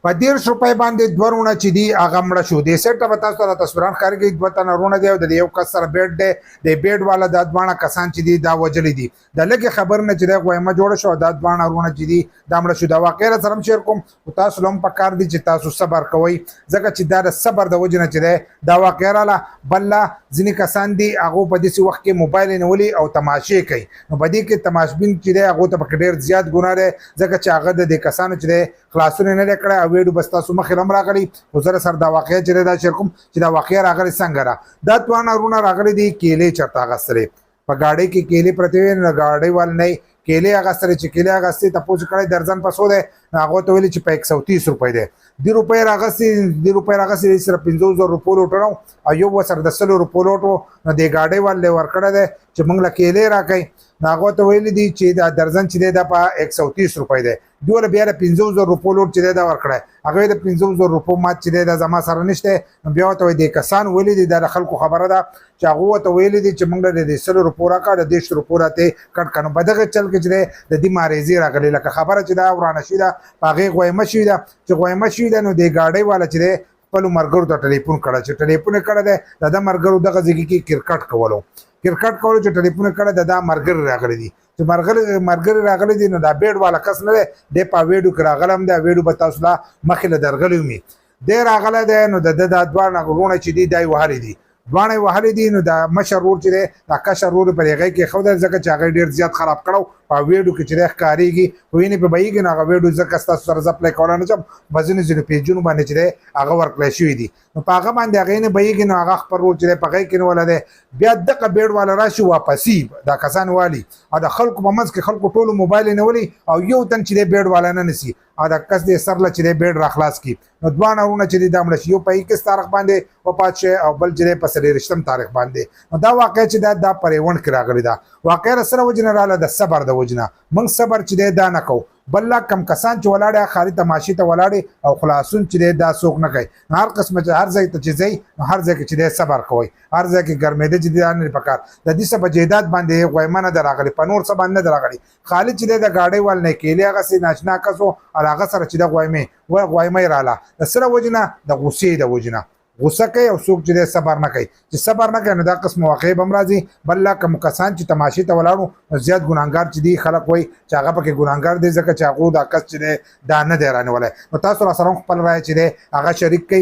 په 10 روپۍ باندې دوه رونه چې دي هغه مړه شو. دې سیټ ته به تاسو ته تصویران ښکارېږي. دوه تنه رونه دی او د یو کس سره بیډ دی. د بیډ والا دا دواړه کسان چې دي دا وجلي دي. د لږې خبر نه چې دی غویمه جوړه شوه دا دواړه رونه چې دي دا مړه شو. دا واقعه را سره هم شیر کوم خو تاسو له هم پکار دي چې تاسو صبر کوئ ځکه چې دا د صبر د وجې نه چې دی دا واقعه راله. بل ځینې کسان دي هغو په داسې وخت کې موبایل یې نیولي او تماشې کوي. نو په دې کې تماشبین چې دی هغو ته پکې ډېر زیات ګناه دی ځکه چې هغه د دې کسانو چې دی خلاصون یې نه دی کړی او ویډیو بس تاسو مخې هم راغلی. خو زه سره دا واقعه چې دی دا شیر کوم چې دا واقعه راغلې څنګه ده. دا دواړه رونه راغلي دي کیلې چېرته اخیستلې په ګاډۍ کې کیلې پرتې وې نو ګاډۍ وال نه کیلې اخیستلې چې کیلې اخیستې تپوس کړی درځن په څو دی نو هغو ته ویلي چې په 130 روپۍ دی. 2 روپۍ راغستې سره 50,000 روپۍ لوټه او یو ورسره د 100 روپۍ لوټ و نو دې ګاډۍ وال یې ورکړی دی چې موږ له کیلې راکئ نو هغو ته ویلي دي چې دا درځن چې دی دا په 130 روپۍ دی. دوی له بیا د 50,000 روپۍ لوټ چې دی دا ورکړی هغه د 50,000 روپۍ مات چې دی دا زما سره نشته. نو بیا ورته وایي دې کسان ویلي دي دا د خلکو خبره ده چې هغو ورته ویلي دي چې موږ له د 100 روپۍ راکړه د 10 روپۍ راته کټ کړه. نو په دغه چل کې چې دی د دې ماریزې راغلې لکه خبره چې دا ورانه شوې ده په هغې غویمه شوې ده چې غویمه شوې ده نو دې ګاډۍ والا چې دی خپلو ملګرو ته ټلیفون کړی چې ټلیفون یې کړی دی د ده ملګرو دغه ځای کې کرکټ کولو چې ټلیفون یې کړی د دا ملګري راغلی دي چې ملګري راغلی دي نو دا بیډ والا کس نه دی دی په ویډیو کې راغلی هم دی ویډیو به تاسو لا مخکې له درغلی ومي دی راغلی دی نو د ده دا دواړه رونه چې دي دا یې وهلي دي دواړه یې وهلي دي نو د مشر ورور چې دی دا کشر ورور په هغې کې ښودل ځکه چې هغه ډېر زیات خراب کړی په ویډیو کې چې دی ښکارېږي وینې پې بهیږي نو هغه ویډیو ځکه ستاسو سره زه پلی کولی نه شم په ځینو پیجونو باندې چې دی هغه ورکړی شوي دي نو په هغه باندې هغې نه بهیږي نو هغه خپل ورور چې دی په هغې کې نیولی دی بیا دغه بیډ والا راشي واپسي دا کسان والي او د خلکو په منځ کې خلکو ټولو موبایل یې نیولي او یو تن چې دی بیډ والا نه نیسي او دا کس دی سر له چې دی بیډ راخلاص کړي نو دواړه ورونه چې دي دا مړه شي یو په 21 تاریخ باندې وفات شوی او بل چې دی په 23 تاریخ باندې. نو دا واقعه چې دا په ریوند کې راغلې ده واقعه د سره وجې نه راغله د صبر د وجې نه موږ صبر چې دی دا نه کوو. بل کم کسان چې ولاړې خالي تماشې ته ولاړې او خلاصون چې دی دا څوک نه کوي. نو هر قسمه چې هر ځای ته چې ځئ نو هر ځای کې چې دی صبر کوئ هر ځای کې ګرمېده چې دی نه پکار د دې څه په جیدات باندې غویمه نه ده راغلې په نور څه باندې نه ده راغلې خالي چې دی د ګاډۍ وال نه کیلې هغسې ناشنا کس و او هغه سره چې د غویمې یې راله د سره وجې نه د غوسې د وجې نه غوسه کوي او څوک چې دی صبر نه کوي چې صبر نه کوي نو دا قسم واقعې به هم راځي. بل کوم کسان چې تماشې ته ولاړو زیات ګناهګار چې دي خلک وایي چې هغه پکې ګناهګار دی ځکه چې هغو دا کس چې دی دا نه دی رانیولی. نو تاسو را سره هم خپل رایه چې دی هغه شریک کوئ.